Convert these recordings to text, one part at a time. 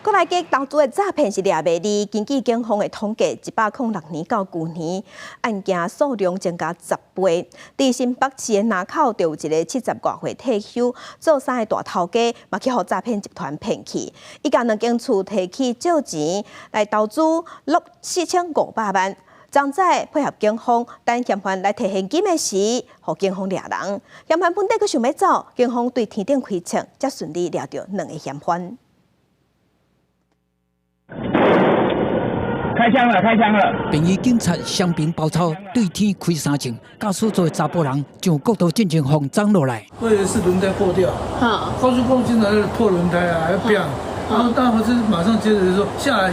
国内嘅投资嘅诈骗是掠袂离。根据警方嘅统计，106年到去年案件数量增加10倍。在新北市嘅南口，就有一个70多岁退休做生嘅大头家，嘛去互诈骗集团骗去。伊甲两间厝摕去借钱来投资，4500万。张仔配合警方，等嫌犯来摕现金的时，互警方掠人。嫌犯本地佫想要走，警方对天顶开枪，才顺利掠到2个嫌犯。开枪了！开枪了！便衣警察双兵包抄，对天开3枪，驾驶座的查甫人从国道进前放涨落来。或者是轮胎破掉，高速公路经常是破轮胎啊，还变，然后大伙是马上接着就说下来，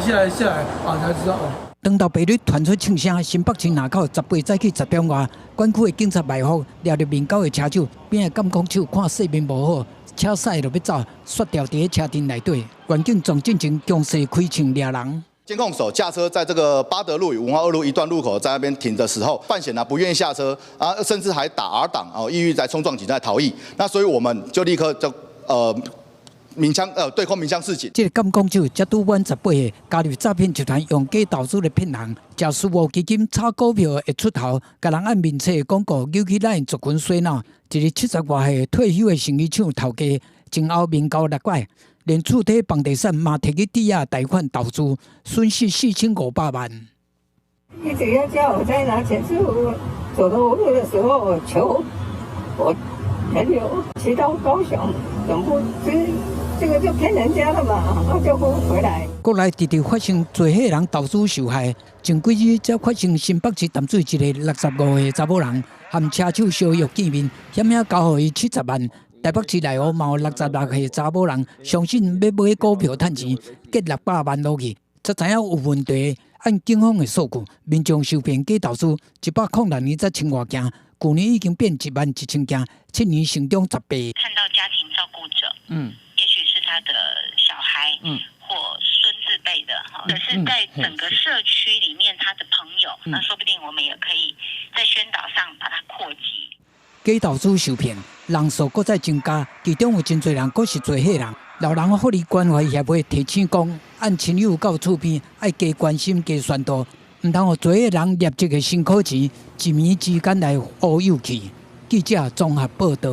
啊，才知道哦。当到白日传出枪声，新北市南口18早起10点外，管区的警察埋伏，掠着面交的车手，边个监控手看势面无好，车驶就要走，摔掉伫车顶内底。远警撞进前强势开枪掠人。监控手驾车在这个八德路与文化二路一段路口，在那边停的时候，犯嫌不愿意下车啊，甚至还打R档哦，意欲在冲撞警察逃逸。那所以我们就立刻就对空鸣枪示警。这个监控手才拄满18岁，加入诈骗集团用假投资来骗人，假私募基金炒股票会出头，甲人按面册的广告扭起咱族群洗脑。一个70多岁退休的生意厂头家，前后面交6拐。连厝体房地产嘛摕去抵押贷款投资，损失4500万。一直要叫我再拿钱，是我走投无路的时候，我求我朋友骑到高雄总部，这个就骗人家了嘛，然后就不回来。国内直直发生多伙人投资受害，前几日才发生新北市淡水一个65岁查某人，和车手相约见面，险些交予伊70万。台北市内湖嘛有66岁查某人，相信要买股票赚钱，结600万落去，才知影有问题。按警方的数据，民众受骗假投资106年才千外件，去年已经变11000件，7年成长10倍。看到家庭照顾者，也许是他的小孩，或孙子辈的，或者是在整个社区里面他的朋友，那说不定我们也可以在宣导上把它扩及。假投资受骗，人数搁再增加，其中有真侪人搁是做伙人。老人福利关怀协会提醒讲，按亲友到厝边，爱加关心、加宣导，唔通互做伙人捏这个辛苦钱，一暝之间来乌有去。记者综合报道。